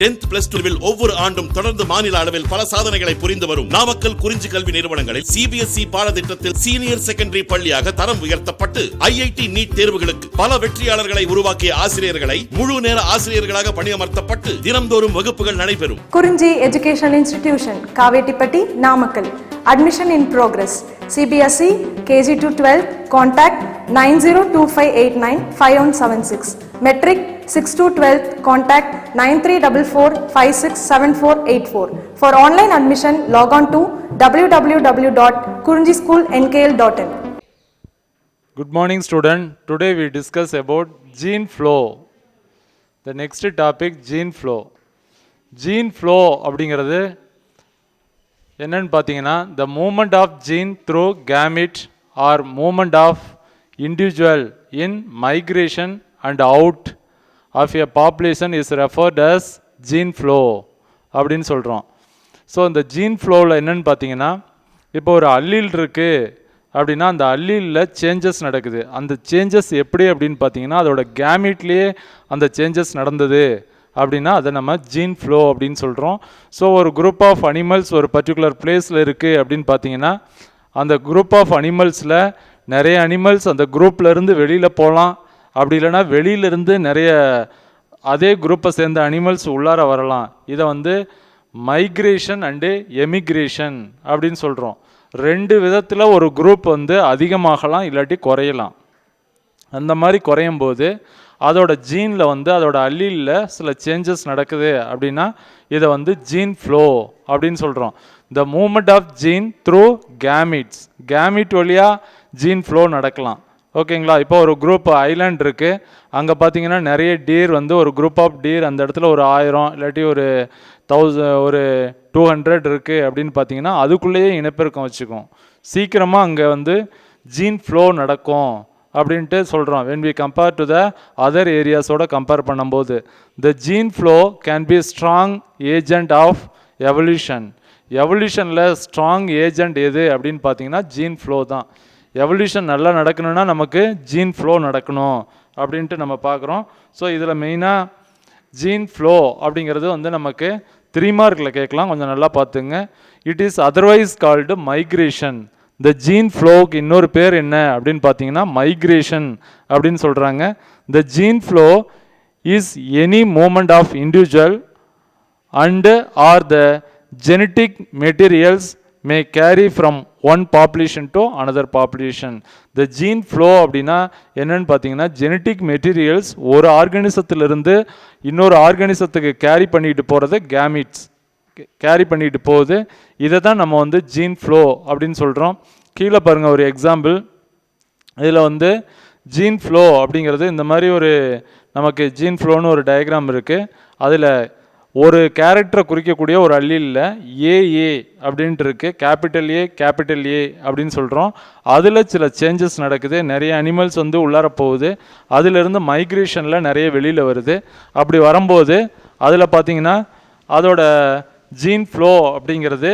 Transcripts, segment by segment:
10th plus 2 ஒவ்வொரு ஆண்டும் தொடர்ந்து மாநில அளவில் பல சாதனைகளை புரிந்து வரும் நாமக்கல் குறிஞ்சி கல்வி நிறுவனங்களில் CBSE பாடத்திட்டத்தில் சீனியர் செகண்டரி பள்ளியாக தரம் உயர்த்தப்பட்டு IIT நீட் தேர்வுகளுக்கு பல வெற்றியாளர்களை உருவாக்கிய ஆசிரியர்களை முழு நேர ஆசிரியர்களாக பணியமர்த்தப்பட்டு தினம்தோறும் வகுப்புகள் நடைபெறும். குறிஞ்சி educational institution, Kavettipatti, Namakkal. Admission in progress. CBSE KG to 12. Contact 9025895176. Metric 6 to 12. Contact 9344567484. For online admission, log on to www.kurinjischoolnkl.in. Good morning, student. Today we discuss about gene flow. The next topic, gene flow. Gene flow அப்படிங்கிறது என்னன்னு பார்த்தீங்கன்னா, the movement of gene through gamete or movement of individual in migration and out of a population is referred as gene flow அப்படின்னு சொல்கிறோம். So இந்த gene ஃப்ளோவில் என்னென்னு பார்த்தீங்கன்னா, இப்போ ஒரு அல்லீல் இருக்குது அப்படின்னா அந்த அல்லீலில் சேஞ்சஸ் நடக்குது. அந்த சேஞ்சஸ் எப்படி அப்படின்னு பார்த்தீங்கன்னா, அதோட கேமிட்லேயே அந்த சேஞ்சஸ் நடந்தது அப்படின்னா அதை நம்ம ஜீன் ஃப்ளோ அப்படின்னு சொல்கிறோம். ஸோ ஒரு குரூப் ஆஃப் அனிமல்ஸ் ஒரு பர்டிகுலர் பிளேஸில் இருக்குது அப்படின்னு பார்த்தீங்கன்னா, அந்த குரூப் ஆஃப் அனிமல்ஸில் நிறைய அனிமல்ஸ் அந்த குரூப்லேருந்து வெளியில் போகலாம். அப்படி இல்லைன்னா வெளியிலேருந்து நிறைய அதே குரூப்பை சேர்ந்த அனிமல்ஸ் உள்ளார வரலாம். இதை வந்து மைக்ரேஷன் அண்டு எமிக்ரேஷன் அப்படின்னு சொல்கிறோம். ரெண்டு விதத்தில் ஒரு குரூப் வந்து அதிகமாகலாம் இல்லாட்டி குறையலாம். அந்த மாதிரி குறையும் போது அதோட ஜீனில் வந்து அதோட அல்லீலில் சில சேஞ்சஸ் நடக்குது அப்படின்னா இதை வந்து ஜீன் ஃப்ளோ அப்படின்னு சொல்கிறோம். The movement of gene through gametes, gamete வழியாக ஜீன் ஃப்ளோ நடக்கலாம். ஓகேங்களா? இப்போ ஒரு குரூப் ஐலாண்ட் இருக்குது, அங்கே பார்த்தீங்கன்னா நிறைய டீர் வந்து ஒரு குரூப் ஆஃப் டீர் அந்த இடத்துல ஒரு 1000 இல்லாட்டி ஒரு 1000 ஒரு 200 இருக்குது அப்படின்னு பார்த்தீங்கன்னா அதுக்குள்ளேயே இனப்பெருக்கம் வச்சுக்கும். சீக்கிரமாக அங்கே வந்து ஜீன் ஃப்ளோ நடக்கும் அப்படின்ட்டு சொல்கிறோம். when we compare to the other ஏரியாஸோட கம்பேர் பண்ணும்போது the gene flow can be strong agent of evolution. எவல்யூஷனில் ஸ்ட்ராங் ஏஜெண்ட் எது அப்படின்னு பார்த்தீங்கன்னா ஜீன் ஃப்ளோ தான். எவல்யூஷன் நல்லா நடக்கணும்னா நமக்கு ஜீன் ஃப்ளோ நடக்கணும் அப்படின்ட்டு நம்ம பார்க்குறோம். ஸோ இதில் மெயினாக ஜீன் ஃப்ளோ அப்படிங்கிறது வந்து நமக்கு 3 மார்க்கில் கேட்கலாம், கொஞ்சம் நல்லா பார்த்துங்க. It is otherwise called migration. இந்த ஜீன் ஃப்ளோவுக்கு இன்னொரு பேர் என்ன அப்படின்னு பார்த்தீங்கன்னா மைக்ரேஷன் அப்படின்னு சொல்கிறாங்க. The gene flow is any movement of individual and or the genetic materials may carry from one population to another population. The gene flow அப்படின்னா என்னன்னு பார்த்தீங்கன்னா, ஜெனட்டிக் மெட்டீரியல்ஸ் ஒரு ஆர்கானிசத்திலிருந்து இன்னொரு ஆர்கானிசத்துக்கு கேரி பண்ணிட்டு போகிறது கேமிட்ஸ் கேரி பண்ணிட்டு போகுது. இதை தான் நம்ம வந்து ஜீன் ஃப்ளோ அப்படின்னு சொல்கிறோம். கீழே பாருங்கள் ஒரு எக்ஸாம்பிள். இதில் வந்து ஜீன் ஃப்ளோ அப்படிங்கிறது இந்த மாதிரி ஒரு நமக்கு ஜீன் ஃப்ளோன்னு ஒரு டயக்ராம் இருக்குது. அதில் ஒரு கேரக்டரை குறிக்கக்கூடிய ஒரு அல்லீலில் ஏஏ அப்படின்ட்டு இருக்குது, கேபிட்டல் ஏ அப்படின்னு சொல்கிறோம். அதில் சில சேஞ்சஸ் நடக்குது, நிறைய அனிமல்ஸ் வந்து உள்ளார போகுது, அதிலிருந்து மைக்ரேஷனில் நிறைய வெளியில் வருது. அப்படி வரும்போது அதில் பார்த்தீங்கன்னா அதோட ஜீன் ஃப்ளோ அப்படிங்கிறது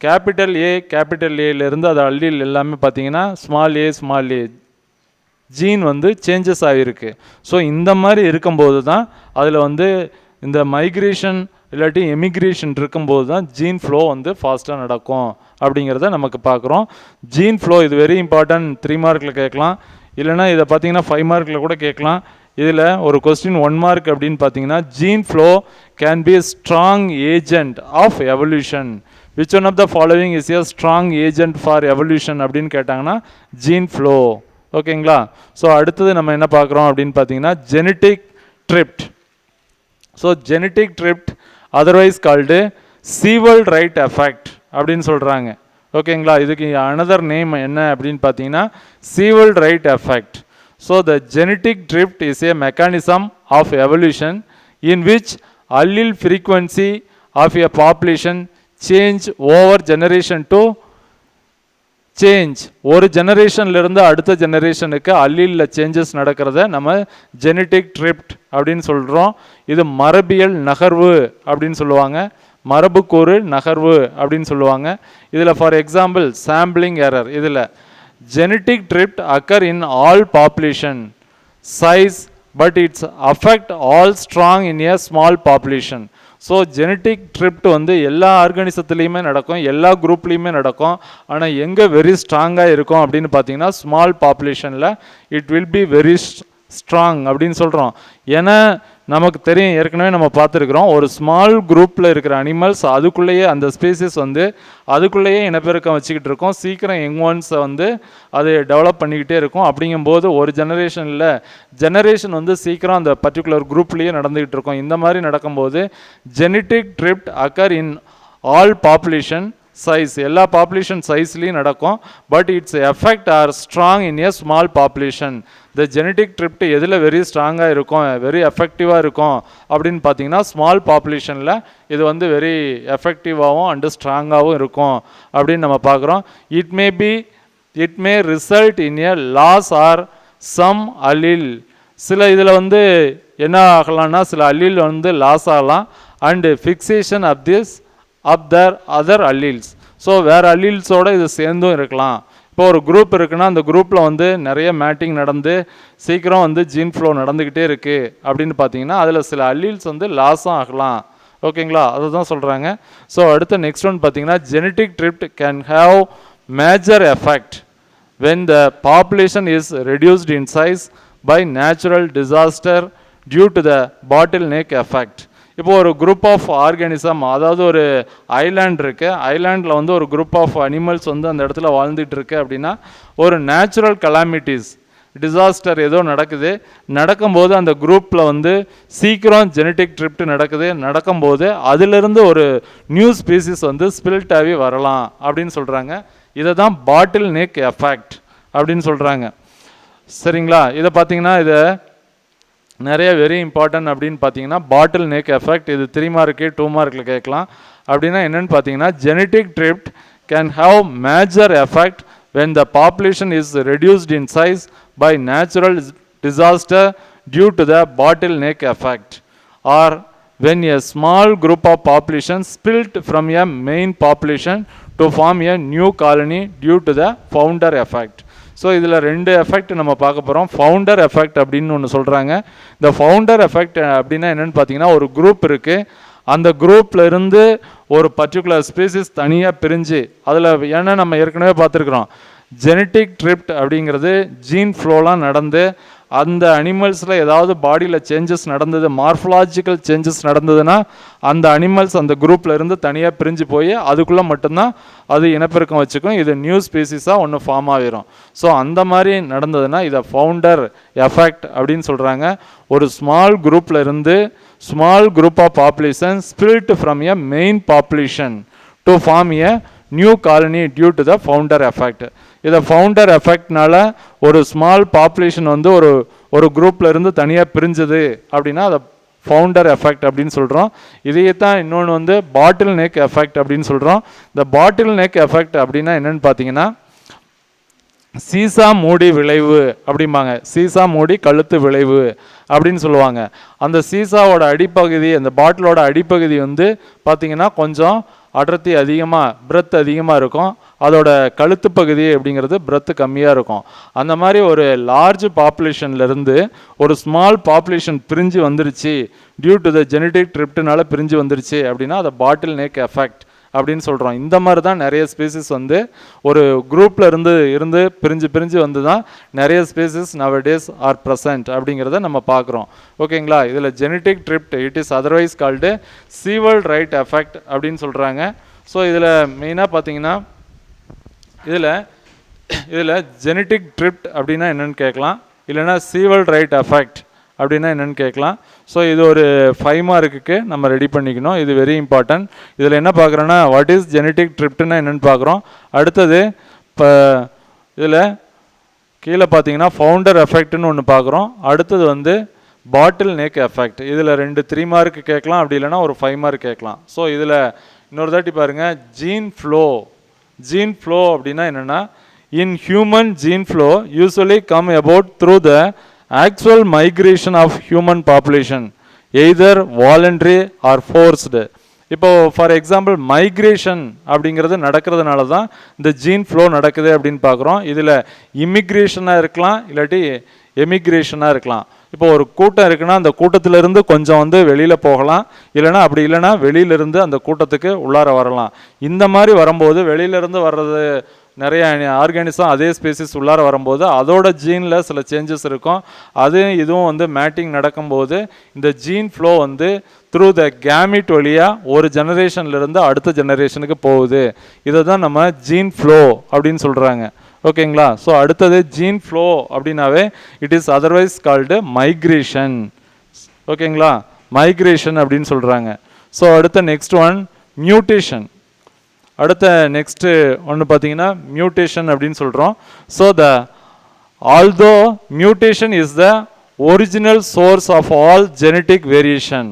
கேபிட்டல் ஏலேருந்து அது அல்லீல் எல்லாமே பார்த்தீங்கன்னா ஸ்மால் ஏ ஜீன் வந்து சேஞ்சஸ் ஆகிருக்கு. ஸோ இந்த மாதிரி இருக்கும்போது தான் அதில் வந்து இந்த மைக்ரேஷன் இல்லாட்டி எமிக்ரேஷன் இருக்கும்போது தான் ஜீன் ஃப்ளோ வந்து ஃபாஸ்ட்டாக நடக்கும் அப்படிங்கிறத நமக்கு பார்க்குறோம். ஜீன் ஃப்ளோ இது வெரி இம்பார்ட்டன்ட், 3 மார்க்கில் கேட்கலாம், இல்லைனா இதை பார்த்தீங்கன்னா 5 மார்க்கில் கூட கேட்கலாம். இதில் ஒரு கொஸ்டின் 1 மார்க் அப்படின்னு பார்த்தீங்கன்னா, gene flow can be strong agent of evolution. Which one of the following is a strong agent for evolution அப்படின்னு கேட்டாங்கன்னா ஜீன் ஃப்ளோ. ஓகேங்களா? ஸோ அடுத்தது நம்ம என்ன பார்க்குறோம் அப்படின்னு பார்த்தீங்கன்னா genetic drift. So genetic drift otherwise called Sewall Wright effect அப்படின்னு சொல்கிறாங்க. ஓகேங்களா? இதுக்கு அனதர் நேம் என்ன அப்படின்னு பார்த்தீங்கன்னா Sewall Wright effect. So the genetic drift is a mechanism of evolution in which allele frequency of a population change over generation to change. ஒரு ஜெனரேஷன்லேருந்து அடுத்த ஜெனரேஷனுக்கு அல்லீலில் சேஞ்சஸ் நடக்கிறத நம்ம ஜெனட்டிக் ட்ரிப்ட் அப்படின்னு சொல்கிறோம். இது மரபியல் நகர்வு அப்படின்னு சொல்லுவாங்க, மரபுக்கூறு நகர்வு அப்படின்னு சொல்லுவாங்க. இதில் ஃபார் எக்ஸாம்பிள் சாம்பிளிங் எரர். இதில் genetic drift occur in all population size but its affect all strong in a small population. So genetic drift வந்து எல்லா ஆர்கானிசத்துலேயுமே நடக்கும், எல்லா குரூப்லேயுமே நடக்கும். ஆனால் எங்கே வெரி ஸ்ட்ராங்காக இருக்கும் அப்படின்னு பார்த்தீங்கன்னா ஸ்மால் பாப்புலேஷனில் it will be very strong அப்படின்னு சொல்கிறோம். ஏன்னா நமக்கு தெரியும், ஏற்கனவே நம்ம பார்த்துருக்குறோம், ஒரு ஸ்மால் குரூப்பில் இருக்கிற அனிமல்ஸ் அதுக்குள்ளேயே அந்த ஸ்பீசிஸ் வந்து அதுக்குள்ளேயே இனப்பெருக்கம் வச்சுக்கிட்டு இருக்கோம். சீக்கிரம் யங் ஒன்ஸை வந்து அது டெவலப் பண்ணிக்கிட்டே இருக்கும். அப்படிங்கும்போது ஒரு ஜெனரேஷன் வந்து சீக்கிரம் அந்த பர்டிகுலர் குரூப்லேயே நடந்துக்கிட்டு இருக்கும். இந்த மாதிரி நடக்கும்போது genetic drift occur in all population size, எல்லா பாப்புலேஷன் சைஸ்லேயும் நடக்கும். But it's effect are strong in A small population. இந்த ஜெனட்டிக் ட்ரிப்ட் எதில் வெரி ஸ்ட்ராங்காக இருக்கும், வெரி எஃபெக்டிவாக இருக்கும் அப்படின்னு பார்த்தீங்கன்னா ஸ்மால் பாப்புலேஷனில் இது வந்து வெரி எஃபெக்டிவாகவும் அண்டு ஸ்ட்ராங்காகவும் இருக்கும் அப்படின்னு நம்ம பார்க்குறோம். It may result in a loss or some allele. சில இதில் வந்து என்ன ஆகலாம்னா சில அல்லீல் வந்து லாஸ் ஆகலாம் and fixation of the other alleles. So வேறு அல்லீல்ஸோடு இது சேர்ந்தும் இருக்கலாம். இப்போ ஒரு குரூப் இருக்குன்னா அந்த குரூப்பில் வந்து நிறைய மேட்டிங் நடந்து சீக்கிரம் வந்து ஜீன் ஃப்ளோ நடந்துக்கிட்டே இருக்குது அப்படின்னு பார்த்தீங்கன்னா அதில் சில அல்லீல்ஸ் வந்து லாஸும் ஆகலாம். ஓகேங்களா, அதை தான் சொல்கிறாங்க. ஸோ அடுத்த நெக்ஸ்ட் ஒன் பார்த்தீங்கன்னா genetic drift can have major effect when the population is reduced in size by natural disaster due to the bottleneck effect. இப்போ ஒரு குரூப் ஆஃப் ஆர்கானிசம், அதாவது ஒரு ஐலாண்ட் இருக்குது, ஐலாண்டில் வந்து ஒரு குரூப் ஆஃப் அனிமல்ஸ் வந்து அந்த இடத்துல வாழ்ந்துட்டு இருக்கு அப்படின்னா ஒரு நேச்சுரல் கலாமிட்டிஸ் டிசாஸ்டர் ஏதோ நடக்கும்போது அந்த குரூப்பில் வந்து சீக்கிரம் ஜெனட்டிக் ட்ரிப்ட் நடக்கும்போது அதிலிருந்து ஒரு நியூ ஸ்பீசிஸ் வந்து ஸ்பில்ட் ஆகி வரலாம் அப்படின்னு சொல்கிறாங்க. இதை தான் பாட்டில் நெக் எஃபெக்ட் அப்படின்னு சொல்கிறாங்க. சரிங்களா, இதை பார்த்தீங்கன்னா இதை நிறைய வெரி இம்பார்ட்டன்ட் அப்படின்னு பார்த்தீங்கன்னா பாட்டில் நெக் எஃபெக்ட். இது 3 மார்க்கு 2 மார்க்கில் கேட்கலாம். அப்படின்னா என்னென்னு பார்த்தீங்கன்னா genetic drift can have major effect when the population is reduced in size by natural disaster due to the bottleneck effect, or when a small group of population spilt from a main population to form a new colony due to the founder effect. So இதில் 2 effect நம்ம பார்க்க போகிறோம். Founder effect அப்படின்னு ஒன்று சொல்கிறாங்க. இந்த founder effect அப்படின்னா என்னென்னு பார்த்தீங்கன்னா ஒரு குரூப் இருக்குது, அந்த குரூப்பில் இருந்து ஒரு பர்டிகுலர் ஸ்பீசிஸ் தனியாக பிரிஞ்சு அதில் ஏன்னா நம்ம ஏற்கனவே பார்த்துருக்குறோம் ஜெனட்டிக் ட்ரிப்ட் அப்படிங்கிறது ஜீன் ஃப்ளோலாம் நடந்து அந்த அனிமல்ஸில் ஏதாவது பாடியில் சேஞ்சஸ் நடந்தது, மார்ஃபலாஜிக்கல் சேஞ்சஸ் நடந்ததுன்னா அந்த அனிமல்ஸ் அந்த குரூப்பில் இருந்து தனியாக பிரிஞ்சு போய் அதுக்குள்ளே மட்டும்தான் அது இனப்பெருக்கம் வச்சுக்கும். இது நியூ ஸ்பீசிஸாக ஒன்று ஃபார்ம் ஆகிரும். ஸோ அந்த மாதிரி நடந்ததுன்னா இதை ஃபவுண்டர் எஃபெக்ட் அப்படின்னு சொல்கிறாங்க. ஒரு ஸ்மால் குரூப்பில் இருந்து small group of population split from a main population to form a new colony due to the founder effect. இதை ஃபவுண்டர் எஃபெக்ட்னால ஒரு ஸ்மால் பாப்புலேஷன் வந்து ஒரு குரூப்பில் இருந்து தனியாக பிரிஞ்சது அப்படின்னா அதை ஃபவுண்டர் எஃபெக்ட் அப்படின்னு சொல்கிறோம். இதையே தான் இன்னொன்று வந்து பாட்டில் நெக் எஃபெக்ட் அப்படின்னு சொல்கிறோம். இந்த பாட்டில் நெக் எஃபெக்ட் அப்படின்னா என்னென்னு பார்த்தீங்கன்னா சீசா மூடி விளைவு அப்படிம்பாங்க. சீசா மூடி கழுத்து விளைவு அப்படின்னு சொல்லுவாங்க. அந்த சீசாவோட அடிப்பகுதி, அந்த பாட்டிலோட அடிப்பகுதி வந்து பார்த்திங்கன்னா கொஞ்சம் அடர்த்தி அதிகமாக பிரெத் அதிகமாக இருக்கும், அதோட கழுத்து பகுதி அப்படிங்கிறது பிரெத்து கம்மியாக இருக்கும். அந்த மாதிரி ஒரு லார்ஜ் பாப்புலேஷன்லேருந்து ஒரு ஸ்மால் பாப்புலேஷன் பிரிஞ்சு வந்துருச்சு டியூ டு த ஜெனட்டிக் ட்ரிப்ட்னால பிரிஞ்சு வந்துருச்சு அப்படின்னா அதை பாட்டில் நெக் எஃபெக்ட் அப்படின்னு சொல்கிறோம். இந்த மாதிரி தான் நிறைய ஸ்பீசிஸ் வந்து ஒரு குரூப்பில் இருந்து பிரிஞ்சு வந்து தான் நிறைய ஸ்பீசிஸ் நவடேஸ் ஆர் ப்ரெசன்ட் அப்படிங்கிறத நம்ம பார்க்குறோம். ஓகேங்களா, இதில் genetic drift it is otherwise called Sewall Wright effect அப்படின்னு சொல்கிறாங்க. ஸோ இதில் மெயினாக பார்த்தீங்கன்னா இதில் ஜெனட்டிக் ட்ரிப்ட் அப்படின்னா என்னென்னு கேட்கலாம், இல்லைனா சீவல்ட் ரைட் எஃபெக்ட் அப்படின்னா என்னென்னு கேட்கலாம். ஸோ இது ஒரு 5 மார்க்குக்கு நம்ம ரெடி பண்ணிக்கணும். இது வெரி இம்பார்ட்டன்ட். இதில் என்ன பார்க்குறோன்னா வாட் இஸ் ஜெனட்டிக் ட்ரிப்ட்னா என்னென்னு பார்க்குறோம். அடுத்தது இப்போ இதில் கீழே பார்த்தீங்கன்னா ஃபவுண்டர் எஃபெக்ட்னு ஒன்று பார்க்குறோம். அடுத்தது வந்து பாட்டில் நெக் எஃபெக்ட். இதில் 2 3 மார்க்கு கேட்கலாம், அப்படி இல்லைனா ஒரு 5 மார்க் கேட்கலாம். ஸோ இதில் இன்னொரு தாட்டி பாருங்கள், ஜீன் ஃப்ளோ அப்படின்னா என்னென்னா in human gene flow usually come about through the actual migration of human population either voluntary or forced. இப்போ ஃபார் எக்ஸாம்பிள் மைக்ரேஷன் அப்படிங்கிறது நடக்கிறதுனால தான் இந்த ஜீன் ஃப்ளோ நடக்குது அப்படின்னு பார்க்குறோம். இதில் இமிக்ரேஷனாக இருக்கலாம், இல்லாட்டி எமிக்ரேஷனாக இருக்கலாம். இப்போ ஒரு கூட்டம் இருக்குன்னா அந்த கூட்டத்திலிருந்து கொஞ்சம் வந்து வெளியில் போகலாம், இல்லைனா அப்படி இல்லைன்னா வெளியிலிருந்து அந்த கூட்டத்துக்கு உள்ளார வரலாம். இந்த மாதிரி வரும்போது வெளியிலேருந்து வர்றது நிறைய ஆர்கானிசம் அதே ஸ்பீசிஸ் உள்ளார வரும்போது அதோட ஜீனில் சில சேஞ்சஸ் இருக்கும். இதுவும் வந்து மேட்டிங் நடக்கும்போது இந்த ஜீன் ஃப்ளோ வந்து த்ரூ த கேமிட் வழியாக ஒரு ஜெனரேஷன்லேருந்து அடுத்த ஜெனரேஷனுக்கு போகுது. இதை தான் நம்ம ஜீன் ஃப்ளோ அப்படின்னு சொல்கிறாங்க. ஓகேங்களா? ஸோ அடுத்தது ஜீன் ஃப்ளோ அப்படின்னாவே it is otherwise called migration. ஓகேங்களா? மைக்ரேஷன் அப்படின்னு சொல்கிறாங்க. ஸோ அடுத்த நெக்ஸ்ட் ஒன் மியூட்டேஷன். அடுத்த நெக்ஸ்ட்டு ஒன்று பார்த்தீங்கன்னா மியூட்டேஷன் அப்படின்னு சொல்கிறோம். So although mutation is the original source of all genetic variation.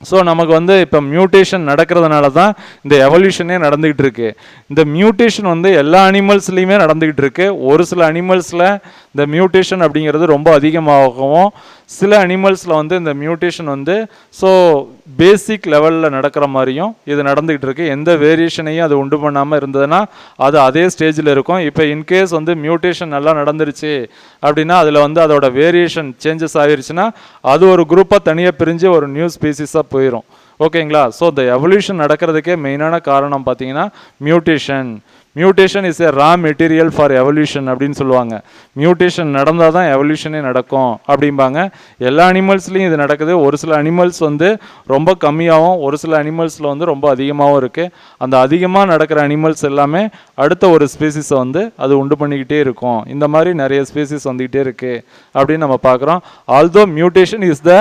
So நமக்கு வந்து இப்போ மியூட்டேஷன் நடக்கிறதுனால தான் இந்த எவல்யூஷனே நடந்துக்கிட்டு இருக்கு. இந்த மியூட்டேஷன் வந்து எல்லா அனிமல்ஸ்லேயுமே நடந்துக்கிட்டு இருக்கு. ஒரு சில அனிமல்ஸில் இந்த மியூட்டேஷன் அப்படிங்கிறது ரொம்ப அதிகமாகவும், சில அனிமல்ஸில் வந்து இந்த மியூட்டேஷன் வந்து ஸோ பேசிக் லெவலில் நடக்கிற மாதிரியும் இது நடந்துக்கிட்டு இருக்கு. எந்த வேரியேஷனையும் அது உண்டு பண்ணாமல் இருந்ததுன்னா அது அதே ஸ்டேஜில் இருக்கும். இப்போ இன்கேஸ் வந்து மியூட்டேஷன் நல்லா நடந்துருச்சு அப்படின்னா அதில் வந்து அதோட வேரியேஷன் சேஞ்சஸ் ஆகிருச்சுன்னா அது ஒரு குரூப்பாக தனியாக பிரிஞ்சு ஒரு நியூ ஸ்பீசிஸாக போயிடும். ஓகேங்களா? ஸோ இந்த எவல்யூஷன் நடக்கிறதுக்கே மெயினான காரணம் பார்த்தீங்கன்னா mutation. Mutation is a raw material for evolution அப்படின்னு சொல்லுவாங்க. மியூட்டேஷன் நடந்தால் தான் எவல்யூஷனே நடக்கும் அப்படிம்பாங்க. எல்லா அனிமல்ஸ்லையும் இது நடக்குது. ஒரு சில அனிமல்ஸ் வந்து ரொம்ப கம்மியாகவும், ஒரு சில அனிமல்ஸில் வந்து ரொம்ப அதிகமாகவும் இருக்குது. அந்த அதிகமாக நடக்கிற அனிமல்ஸ் எல்லாமே அடுத்த ஒரு ஸ்பீசிஸை வந்து அது உண்டு பண்ணிக்கிட்டே இருக்கும். இந்த மாதிரி நிறைய ஸ்பீசிஸ் வந்துக்கிட்டே இருக்குது அப்படின்னு நம்ம பார்க்குறோம். Although mutation is the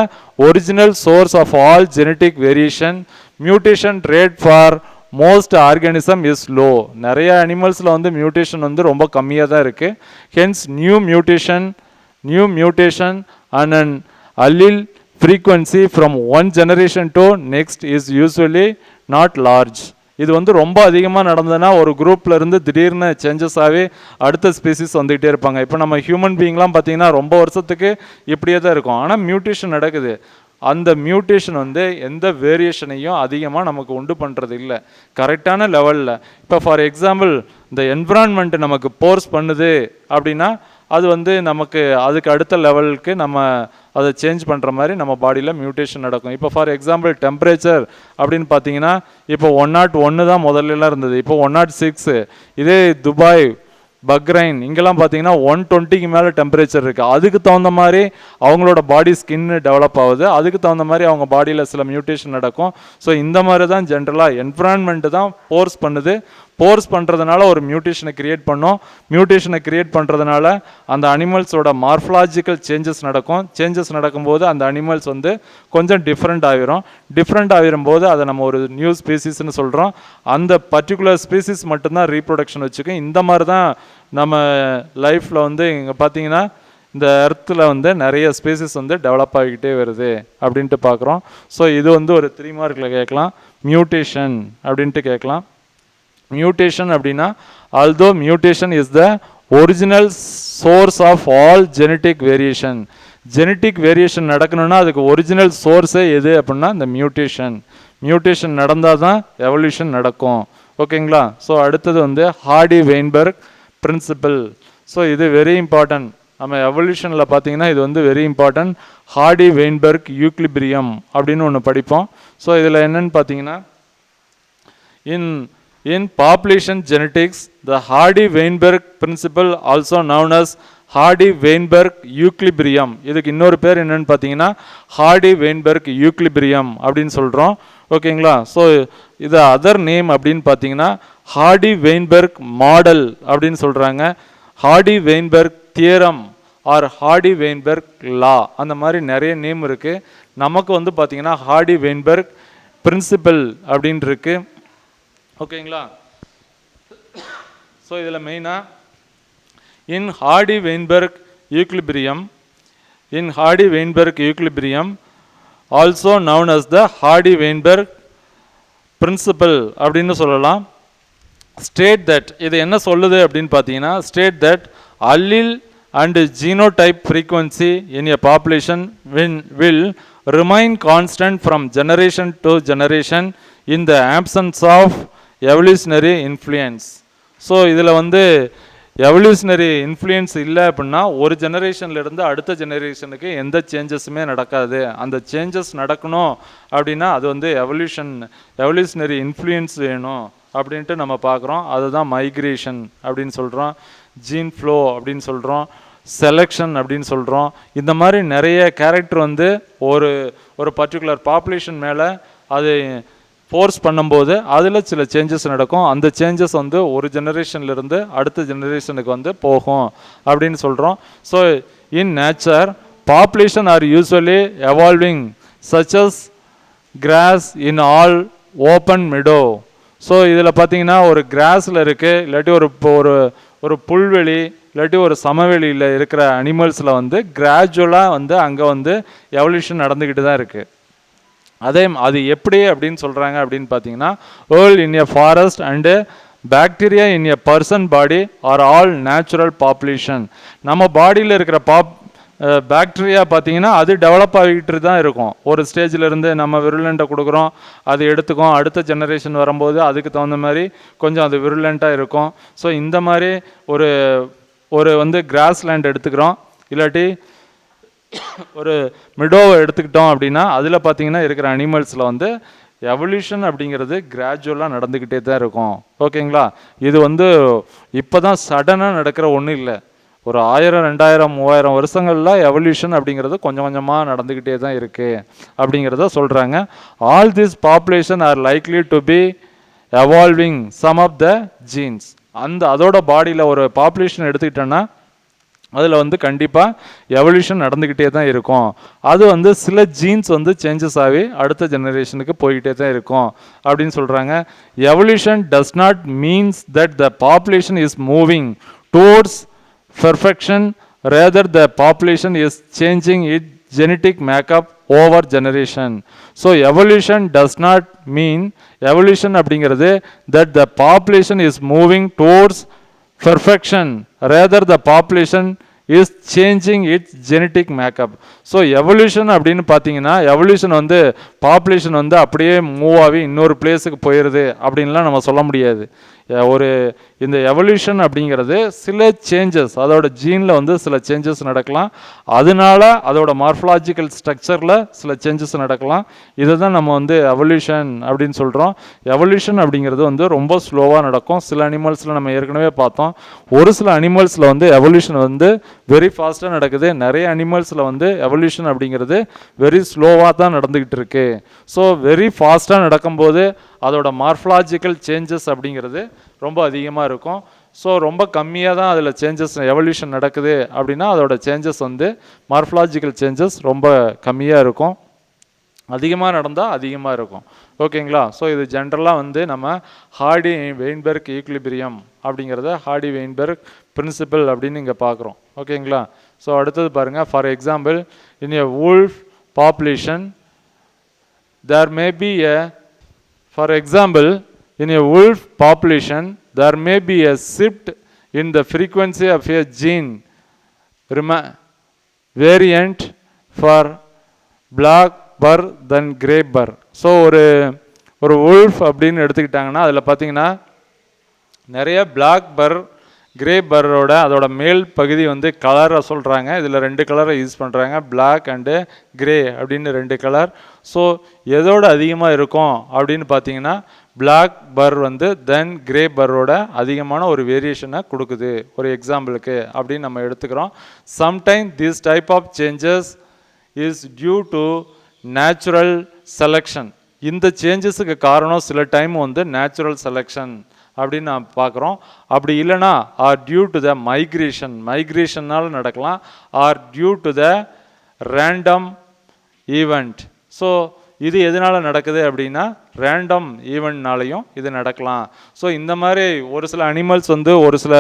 original source of all genetic variation, mutation rate for most organism is low. நிறைய அனிமல்ஸில் வந்து மியூட்டேஷன் வந்து ரொம்ப கம்மியாக தான் இருக்குது. Hence new mutation and an allele frequency from one generation to next is usually not large. இது வந்து ரொம்ப அதிகமாக நடந்ததுன்னா ஒரு குரூப்ல இருந்து திடீர்னு சேஞ்சஸ் ஆகி அடுத்த ஸ்பீசிஸ் வந்துகிட்டே இருப்பாங்க. இப்போ நம்ம ஹியூமன் பீயிங்லாம் பார்த்தீங்கன்னா ரொம்ப வருஷத்துக்கு இப்படியே தான் இருக்கும். ஆனால் மியூட்டேஷன் நடக்குது. அந்த மியூட்டேஷன் வந்து எந்த வேரியேஷனையும் அதிகமாக நமக்கு உண்டு பண்ணுறது இல்லை கரெக்டான லெவலில். இப்போ ஃபார் எக்ஸாம்பிள் இந்த என்விரான்மெண்ட் நமக்கு போர்ஸ் பண்ணுது அப்படின்னா அது வந்து நமக்கு அதுக்கு அடுத்த லெவலுக்கு நம்ம அதை சேஞ்ச் பண்ணுற மாதிரி நம்ம பாடியில் மியூட்டேஷன் நடக்கும். இப்போ ஃபார் எக்ஸாம்பிள் டெம்பரேச்சர் அப்படின்னு பார்த்தீங்கன்னா இப்போ 101 தான் முதல்லலாம் இருந்தது, இப்போ 106. இதே துபாய், பக்ரைன் இங்கெல்லாம் பார்த்தீங்கன்னா 120க்கு மேலே டெம்பரேச்சர் இருக்குது. அதுக்கு தகுந்த மாதிரி அவங்களோட பாடி ஸ்கின் டெவலப் ஆகுது. அதுக்கு தகுந்த மாதிரி அவங்க பாடியில் சில மியூட்டேஷன் நடக்கும். ஸோ இந்த மாதிரி தான் ஜென்ரலாக என்விரான்மெண்ட்டு தான் ஃபோர்ஸ் பண்ணுது. ஃபோர்ஸ் பண்ணுறதுனால ஒரு மியூட்டேஷனை க்ரியேட் பண்ணோம். மியூட்டேஷனை க்ரியேட் பண்ணுறதுனால அந்த அனிமல்ஸோட மார்ஃபலாஜிக்கல் சேஞ்சஸ் நடக்கும். சேஞ்சஸ் நடக்கும்போது அந்த அனிமல்ஸ் வந்து கொஞ்சம் டிஃப்ரெண்ட் ஆகிரும்போது அதை நம்ம ஒரு நியூ ஸ்பீசிஸ்ன்னு சொல்கிறோம். அந்த பர்டிகுலர் ஸ்பீசிஸ் மட்டும்தான் ரீப்ரொடக்ஷன் வச்சுக்கும். இந்த மாதிரி தான் நம்ம லைஃப்பில் வந்து இங்கே பார்த்தீங்கன்னா இந்த எர்த்தில் வந்து நிறைய ஸ்பீசிஸ் வந்து டெவலப் ஆகிக்கிட்டே வருது அப்படின்ட்டு பார்க்குறோம். ஸோ இது வந்து ஒரு 3 மார்க்கில் கேட்கலாம். மியூட்டேஷன் அப்படின்ட்டு கேட்கலாம். மியூட்டேஷன் அப்படின்னா although mutation is the original source of all genetic variation. Genetic variation நடக்கணும்னா அதுக்கு ஒரிஜினல் சோர்ஸே எது அப்படின்னா இந்த மியூட்டேஷன் நடந்தால் தான் எவல்யூஷன் நடக்கும். ஓகேங்களா? ஸோ அடுத்தது வந்து ஹார்டி-வெயின்பெர்க் பிரின்சிபல். ஸோ இது வெரி இம்பார்ட்டன்ட். நம்ம எவல்யூஷனில் பார்த்தீங்கன்னா இது வந்து வெரி இம்பார்ட்டன்ட். ஹார்டி-வெயின்பெர்க் ஈக்லிபிரியம் அப்படின்னு ஒன்று படிப்போம். ஸோ இதில் என்னன்னு பார்த்தீங்கன்னா in population genetics the Hardy-Weinberg principle also known as Hardy-Weinberg equilibrium. இதுக்கு இன்னொரு பேர் என்னன்னு பார்த்தீங்கன்னா Hardy-Weinberg equilibrium அப்படின்னு சொல்கிறோம். ஓகேங்களா? ஸோ இது அதர் நேம் அப்படின்னு பார்த்தீங்கன்னா Hardy-Weinberg மாடல் அப்படின்னு சொல்கிறாங்க. Hardy-Weinberg தியரம் ஆர் Hardy-Weinberg லா, அந்த மாதிரி நிறைய நேம் இருக்குது. நமக்கு வந்து பார்த்தீங்கன்னா Hardy-Weinberg பிரின்சிபல் அப்படின்னு இருக்கு. ஓகேங்களா? ஸோ இதில் மெயினாக in Hardy-Weinberg equilibrium also known as the Hardy-Weinberg principle அப்படின்னு சொல்லலாம். ஸ்டேட் தட் இது என்ன சொல்லுது அப்படின்னு பார்த்தீங்கன்னா state that allele and genotype frequency in a population will remain constant from generation to generation in the absence of evolutionary influence. So இதில் வந்து evolutionary influence இல்லை அப்படின்னா ஒரு ஜெனரேஷன்லேருந்து அடுத்த ஜெனரேஷனுக்கு எந்த சேஞ்சஸுமே நடக்காது. அந்த சேஞ்சஸ் நடக்கணும் அப்படின்னா அது வந்து எவல்யூஷனரி இன்ஃப்ளூயன்ஸ் வேணும் அப்படின்ட்டு நம்ம பார்க்குறோம். அதுதான் மைக்ரேஷன் அப்படின்னு சொல்கிறோம், ஜீன் ஃப்ளோ அப்படின்னு சொல்கிறோம், செலெக்ஷன் அப்படின்னு சொல்கிறோம். இந்த மாதிரி நிறைய கேரக்டர் வந்து ஒரு பர்டிகுலர் பாப்புலேஷன் மேலே அது ஃபோர்ஸ் பண்ணும்போது அதில் சில சேஞ்சஸ் நடக்கும். அந்த சேஞ்சஸ் வந்து ஒரு ஜெனரேஷன்லேருந்து அடுத்த ஜெனரேஷனுக்கு வந்து போகும் அப்படின்னு சொல்கிறோம். So in nature population are usually evolving such as grass in all open meadow. So இதில் பார்த்தீங்கன்னா ஒரு கிராஸில் இருக்குது, இல்லாட்டி ஒரு புல்வெளி இல்லாட்டி ஒரு சமவெளியில் இருக்கிற அனிமல்ஸில் வந்து கிராஜுவலாக வந்து அங்கே வந்து எவல்யூஷன் நடந்துக்கிட்டு தான் இருக்குது. அது எப்படி அப்படின்னு சொல்கிறாங்க அப்படின்னு பார்த்தீங்கன்னா, Earl in a forest and bacteria in a person body are all natural population. நம்ம பாடியில் இருக்கிற பாக்டீரியா பார்த்தீங்கன்னா அது டெவலப் ஆகிட்டு தான் இருக்கும். ஒரு ஸ்டேஜில் இருந்து நம்ம விருலண்ட்டை கொடுக்குறோம், அது எடுத்துக்கும், அடுத்த ஜெனரேஷன் வரும்போது அதுக்கு தகுந்த மாதிரி கொஞ்சம் அது விருலண்ட்டாக இருக்கும். ஸோ இந்த மாதிரி ஒரு வந்து கிராஸ் லேண்ட் எடுத்துக்கிறோம், இல்லாட்டி ஒரு மிடோவை எடுத்துக்கிட்டோம் அப்படின்னா அதில் பார்த்தீங்கன்னா இருக்கிற அனிமல்ஸில் வந்து எவல்யூஷன் அப்படிங்கிறது கிராஜுவலாக நடந்துக்கிட்டே தான் இருக்கும். ஓகேங்களா? இது வந்து இப்போ தான் சடனாக நடக்கிற ஒன்றும் இல்லை. ஒரு 1000, 2000, 3000 வருஷங்களில் எவல்யூஷன் அப்படிங்கிறது கொஞ்சம் கொஞ்சமாக நடந்துக்கிட்டே தான் இருக்குது அப்படிங்கிறத சொல்கிறாங்க. All this population are likely to be evolving some of the genes. அதோட பாடியில் ஒரு பாப்புலேஷன் எடுத்துக்கிட்டோன்னா அதில் வந்து கண்டிப்பாக எவல்யூஷன் நடந்துக்கிட்டே தான் இருக்கும். அது வந்து சில ஜீன்ஸ் வந்து சேஞ்சஸ் ஆகி அடுத்த ஜெனரேஷனுக்கு போய்கிட்டே தான் இருக்கும் அப்படின்னு சொல்கிறாங்க. Evolution does not means that the population is moving towards perfection, rather the population is changing its genetic makeup over generation. So evolution does not mean evolution அப்படிங்கிறது that the population is moving towards perfection, rather the population is changing its genetic makeup. So evolution அப்படின்னு பார்த்தீங்கன்னா evolution வந்து population வந்து அப்படியே move ஆகி இன்னொரு பிளேஸுக்கு போயிடுது அப்படின்லாம் நம்ம சொல்ல முடியாது. இந்த எவல்யூஷன் அப்படிங்கிறது சில சேஞ்சஸ், அதோட ஜீனில் வந்து சில சேஞ்சஸ் நடக்கலாம், அதனால அதோட மார்ஃபலாஜிக்கல் ஸ்ட்ரக்சரில் சில சேஞ்சஸ் நடக்கலாம். இதை தான் நம்ம வந்து எவல்யூஷன் அப்படின்னு சொல்கிறோம். எவல்யூஷன் அப்படிங்கிறது வந்து ரொம்ப ஸ்லோவாக நடக்கும். சில அனிமல்ஸில் நம்ம ஏற்கனவே பார்த்தோம், ஒரு சில அனிமல்ஸில் வந்து எவல்யூஷன் வந்து வெரி ஃபாஸ்ட்டாக நடக்குது, நிறைய அனிமல்ஸில் வந்து எவல்யூஷன் அப்படிங்கிறது வெரி ஸ்லோவாக தான் நடந்துக்கிட்டு இருக்கு. ஸோ வெரி ஃபாஸ்ட்டாக நடக்கும்போது அதோட மார்ஃபலாஜிக்கல் சேஞ்சஸ் அப்படிங்கிறது ரொம்ப அதிகமாக இருக்கும். ஸோ ரொம்ப கம்மியாக தான் அதில் சேஞ்சஸ் எவல்யூஷன் நடக்குது அப்படின்னா அதோட சேஞ்சஸ் வந்து மார்ஃபலாஜிக்கல் சேஞ்சஸ் ரொம்ப கம்மியாக இருக்கும். அதிகமாக நடந்தால் அதிகமாக இருக்கும். ஓகேங்களா? ஸோ இது ஜென்ரலாக வந்து நம்ம ஹார்டி வெயின்பெர்க் ஈக்லிபிரியம் அப்படிங்கிறத ஹார்டி வெயின்பெர்க் பிரின்சிபல் அப்படின்னு இங்கே பார்க்குறோம். ஓகேங்களா? ஸோ அடுத்தது பாருங்கள், for example in a wolf population there may be a For example, in a wolf population, there may be a shift in the frequency of a gene variant for black burr than grey burr. So, ஒரு wolf அப்படின்னு எடுத்துக்கிட்டாங்கன்னா அதில் பார்த்தீங்கன்னா நிறைய black burr grey பர்ரோட அதோட மேல் பகுதி வந்து கலரை சொல்கிறாங்க. இதில் 2 கலரை யூஸ் பண்ணுறாங்க, பிளாக் அண்டு கிரே அப்படின்னு 2 கலர். ஸோ எதோட அதிகமாக இருக்கும் அப்படின்னு பார்த்தீங்கன்னா பிளாக் பர் வந்து தென் கிரே பர்ரோட அதிகமான ஒரு வேரியேஷனை கொடுக்குது ஒரு எக்ஸாம்பிளுக்கு அப்படின்னு நம்ம எடுத்துக்கிறோம். Sometime this type of changes is due to natural selection. இந்த சேஞ்சஸுக்கு காரணம் சில டைம் வந்து நேச்சுரல் செலெக்ஷன் அப்படின்னு நான் பார்க்குறோம். அப்படி இல்லைனா ஆர் டியூ டு த மைக்ரேஷனால் நடக்கலாம், or due to the random event. So இது எதனால் நடக்குது அப்படின்னா ரேண்டம் ஈவெண்ட்னாலையும் இது நடக்கலாம். ஸோ இந்த மாதிரி ஒரு சில அனிமல்ஸ் வந்து ஒரு சில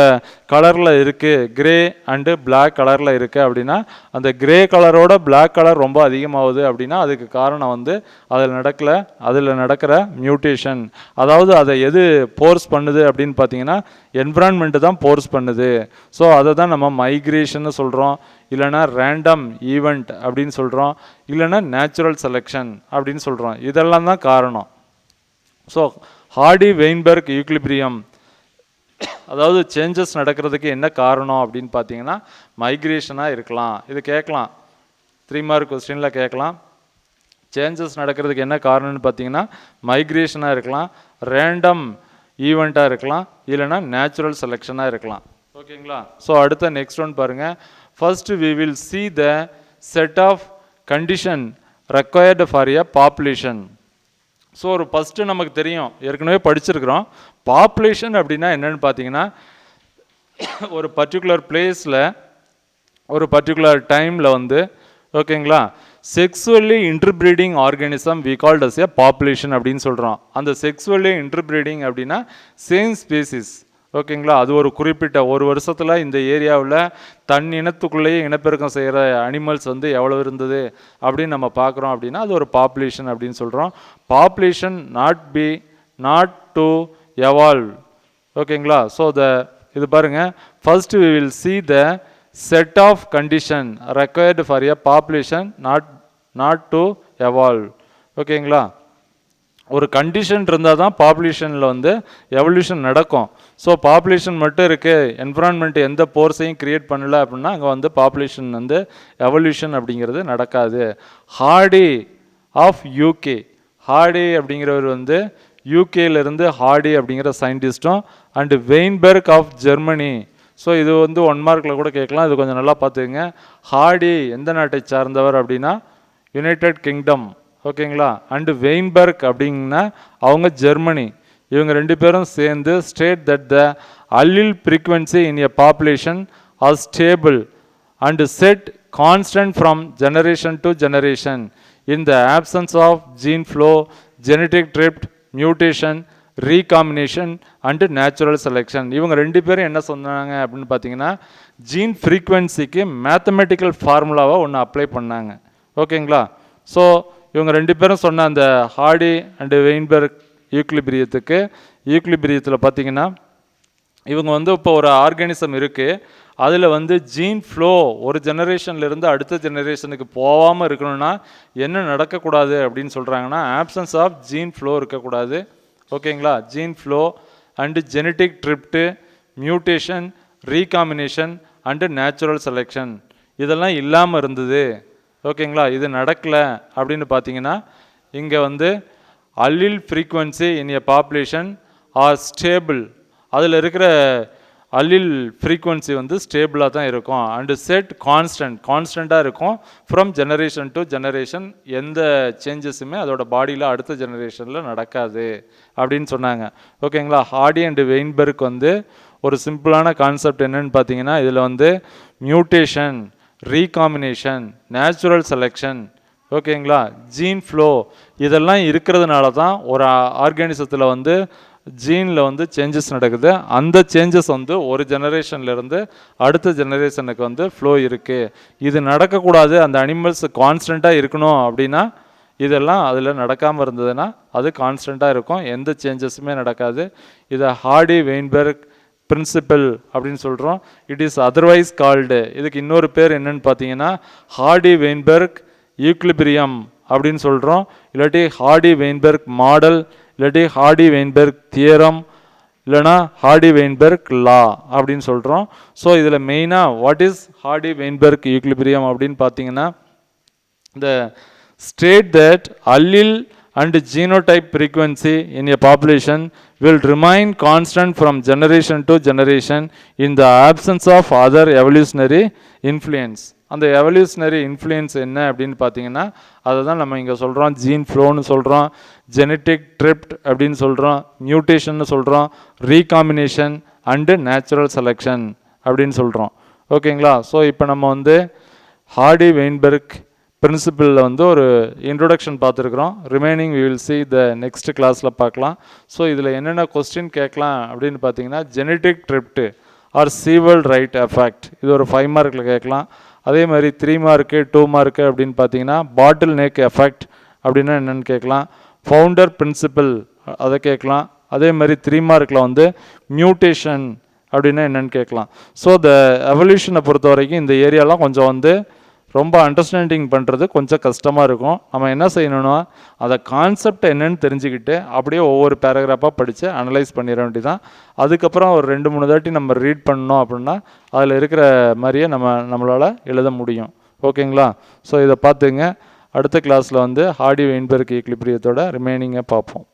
கலரில் இருக்குது, கிரே அண்டு பிளாக் கலரில் இருக்குது அப்படின்னா அந்த கிரே கலரோட பிளாக் கலர் ரொம்ப அதிகமாகுது அப்படின்னா அதுக்கு காரணம் வந்து அதில் நடக்கிற மியூட்டேஷன். அதாவது அதை எது ஃபோர்ஸ் பண்ணுது அப்படின்னு பார்த்தீங்கன்னா என்விரான்மெண்ட்டு தான் ஃபோர்ஸ் பண்ணுது. ஸோ அதை தான் நம்ம மைக்ரேஷன்னு சொல்கிறோம், இல்லைனா ரேண்டம் ஈவெண்ட் அப்படின்னு சொல்கிறோம், இல்லைனா நேச்சுரல் செலெக்ஷன் அப்படின்னு சொல்கிறோம். இதெல்லாம் தான் காரணம். ஸோ ஹார்டி வெயின்பெர்க் ஈக்லிபிரியம் அதாவது சேஞ்சஸ் நடக்கிறதுக்கு என்ன காரணம் அப்படின்னு பார்த்தீங்கன்னா மைக்ரேஷனாக இருக்கலாம். இது கேட்கலாம், 3 மார்க் கொஸ்டினில் கேட்கலாம். சேஞ்சஸ் நடக்கிறதுக்கு என்ன காரணம்னு பார்த்தீங்கன்னா மைக்ரேஷனாக இருக்கலாம், ரேண்டம் ஈவெண்ட்டாக இருக்கலாம், இல்லைனா நேச்சுரல் செலெக்ஷனாக இருக்கலாம். ஓகேங்களா? ஸோ அடுத்த நெக்ஸ்ட் ஒன் பாருங்கள். First we will see the set of condition required for a population. So ஒரு ஃபஸ்ட்டு நமக்கு தெரியும், ஏற்கனவே படிச்சிருக்கிறோம். பாப்புலேஷன் அப்படின்னா என்னென்னு பார்த்தீங்கன்னா ஒரு பர்டிகுலர் பிளேஸில் ஒரு பர்டிகுலர் டைமில் வந்து ஓகேங்களா sexually interbreeding organism we called as a population அப்படின்னு சொல்கிறோம். அந்த செக்ஸுவலி இன்டர்பிரீடிங் அப்படின்னா சேம் ஸ்பீசிஸ். ஓகேங்களா? அது ஒரு குறிப்பிட்ட ஒரு வருஷத்தில் இந்த ஏரியாவில் தன் இனத்துக்குள்ளேயே இனப்பெருக்கம் செய்கிற அனிமல்ஸ் வந்து எவ்வளோ இருந்தது அப்படின்னு நம்ம பார்க்குறோம் அப்படின்னா அது ஒரு பாப்புலேஷன் அப்படின்னு சொல்கிறோம். Population not to evolve. ஓகேங்களா? ஸோ இது பாருங்கள், first we will see the set of condition required for a population not to evolve. ஓகேங்களா? ஒரு கண்டிஷன் இருந்தால் தான் பாப்புலேஷனில் வந்து எவல்யூஷன் நடக்கும். ஸோ பாப்புலேஷன் மட்டும் இருக்குது, என்விரான்மெண்ட் எந்த போர்ஸையும் க்ரியேட் பண்ணலை அப்படின்னா அங்கே வந்து பாப்புலேஷன் வந்து எவல்யூஷன் அப்படிங்கிறது நடக்காது. ஹார்டி ஆஃப் யூகே, ஹார்டி அப்படிங்கிறவர் வந்து யூகேலேருந்து ஹார்டி அப்படிங்கிற சயின்டிஸ்ட்டும் and Weinberg of Germany. So இது வந்து 1 மார்க்கில் கூட கேட்கலாம், இது கொஞ்சம் நல்லா பார்த்துக்குங்க. ஹார்டி எந்த நாட்டை சார்ந்தவர் அப்படின்னா யுனைடெட் கிங்டம். ஓகேங்களா? அண்டு வெயின்பெர்க் அப்படின்னா அவங்க ஜெர்மனி. இவங்க 2 பேரும் சேர்ந்து state that the allele frequency in a population are stable and set constant from generation to generation in the absence of gene flow, genetic drift, mutation, recombination and natural selection. இவங்க 2 பேரும் என்ன சொன்னாங்க அப்படின்னு பார்த்தீங்கன்னா gene ஃப்ரீக்வன்சிக்கு mathematical ஃபார்முலாவை ஒன்று apply பண்ணாங்க. ஓகேங்களா? ஸோ இவங்க 2 பேரும் சொன்ன அந்த ஹார்டி அண்டு வெயின்பெர்க் ஈக்குலிபிரியத்தில் பார்த்தீங்கன்னா இவங்க வந்து இப்போ ஒரு ஆர்கானிசம் இருக்குது, அதில் வந்து ஜீன் ஃப்ளோ ஒரு ஜெனரேஷன்லேருந்து அடுத்த ஜெனரேஷனுக்கு போகாமல் இருக்கணும்னா என்ன நடக்கக்கூடாது அப்படின்னு சொல்கிறாங்கன்னா ஆப்சன்ஸ் ஆஃப் ஜீன் ஃப்ளோ இருக்கக்கூடாது. ஓகேங்களா? Gene flow and genetic drift, mutation, recombination and natural selection இதெல்லாம் இல்லாமல் இருந்தது. ஓகேங்களா? இது நடக்கலை அப்படின்னு பார்த்தீங்கன்னா இங்கே வந்து allele frequency in a population are stable, அதில் இருக்கிற அல்லீல் ஃப்ரீக்வன்சி வந்து ஸ்டேபிளாக தான் இருக்கும். அண்டு செட் கான்ஸ்டண்ட்டாக இருக்கும் ஃப்ரம் ஜெனரேஷன் டு ஜெனரேஷன், எந்த சேஞ்சஸுமே அதோட பாடியில் அடுத்த ஜெனரேஷனில் நடக்காது அப்படின்னு சொன்னாங்க. ஓகேங்களா? ஹார்டி அண்டு வெயின்பெர்க் வந்து ஒரு சிம்பிளான கான்செப்ட் என்னன்னு பார்த்தீங்கன்னா இதில் வந்து மியூட்டேஷன், ரீகாம்பினேஷன், நேச்சுரல் செலெக்ஷன், ஓகேங்களா, ஜீன் ஃப்ளோ இதெல்லாம் இருக்கிறதுனால தான் ஒரு ஆர்கானிசத்தில் வந்து ஜீனில் வந்து சேஞ்சஸ் நடக்குது. அந்த சேஞ்சஸ் வந்து ஒரு ஜெனரேஷன்லேருந்து அடுத்த ஜெனரேஷனுக்கு வந்து ஃப்ளோ இருக்குது. இது நடக்கக்கூடாது, அந்த அனிமல்ஸ் கான்ஸ்டண்ட்டாக இருக்கணும் அப்படின்னா இதெல்லாம் அதில் நடக்காமல் இருந்ததுன்னா அது கான்ஸ்டண்ட்டாக இருக்கும், எந்த சேஞ்சஸுமே நடக்காது. இதை ஹார்டி வெயின்பெர்க் பிரின்சிபல் அப்படின்னு சொல்கிறோம். இட் இஸ் அதர்வைஸ் கால்டு, இதுக்கு இன்னொரு பேர் என்னன்னு பார்த்தீங்கன்னா ஹார்டி வெயின்பெர்க் ஈக்குலிபிரியம் அப்படின்னு சொல்கிறோம், இல்லாட்டி ஹார்டி வெயின்பெர்க் மாடல், இல்லாட்டி ஹார்டி வெயின்பெர்க் தியரம், இல்லைனா ஹார்டி வெயின்பெர்க் லா அப்படின்னு சொல்கிறோம். ஸோ இதில் மெயினாக what is Hardy Weinberg equilibrium அப்படின்னு பார்த்தீங்கன்னா இந்த state that allele and genotype frequency in a population will remain constant from generation to generation in the absence of other evolutionary influence. அந்த evolutionary influence என்ன அப்படின்னு பார்த்தீங்கன்னா அதை தான் நம்ம இங்கே சொல்கிறோம், ஜீன் ஃப்ளோன்னு சொல்கிறோம், ஜெனட்டிக் ட்ரிப்ட் அப்படின்னு சொல்கிறோம், மியூட்டேஷன்னு சொல்கிறோம், ரீகாம்பினேஷன் அண்டு நேச்சுரல் செலெக்ஷன் அப்படின்னு சொல்கிறோம். ஓகேங்களா? ஸோ இப்போ நம்ம வந்து ஹார்டி வெயின்பெர்க் பிரின்சிபலில் வந்து ஒரு இன்ட்ரொடக்ஷன் பார்த்துருக்குறோம். Remaining we will see the next கிளாஸில் பார்க்கலாம். ஸோ இதில் என்னென்ன கொஸ்டின் கேட்கலாம் அப்படின்னு பார்த்தீங்கன்னா genetic drift or Sewall Wright effect, இது ஒரு 5 மார்க்கில் கேட்கலாம். அதே மாதிரி 3 மார்க்கு 2 மார்க்கு அப்படின்னு பார்த்தீங்கன்னா பாட்டில் நெக் எஃபெக்ட் அப்படின்னா என்னென்னு கேட்கலாம். ஃபவுண்டர் பிரின்சிபல் அதை கேட்கலாம். அதே மாதிரி 3 மார்க்கில் வந்து மியூட்டேஷன் அப்படின்னா என்னென்னு கேட்கலாம். ஸோ த எவல்யூஷனை பொறுத்த வரைக்கும் இந்த ஏரியாலாம் கொஞ்சம் வந்து ரொம்ப அண்டர்ஸ்டாண்டிங் பண்ணுறது கொஞ்சம் கஷ்டமாக இருக்கும். நம்ம என்ன செய்யணும்னா அதை கான்செப்ட் என்னன்னு தெரிஞ்சுக்கிட்டு அப்படியே ஒவ்வொரு பேராகிராஃபாக படித்து அனலைஸ் பண்ணிட வேண்டியதான். அதுக்கப்புறம் ஒரு 2-3 தாட்டி நம்ம ரீட் பண்ணோம் அப்படின்னா அதில் இருக்கிற மாதிரியே நம்மளால் எழுத முடியும். ஓகேங்களா? ஸோ இதை பார்த்துங்க. அடுத்த கிளாஸில் வந்து ஹார்டி வெயின்பெர்க் ஈக்லிபிரியத்தோட ரிமைனிங்கை பார்ப்போம்.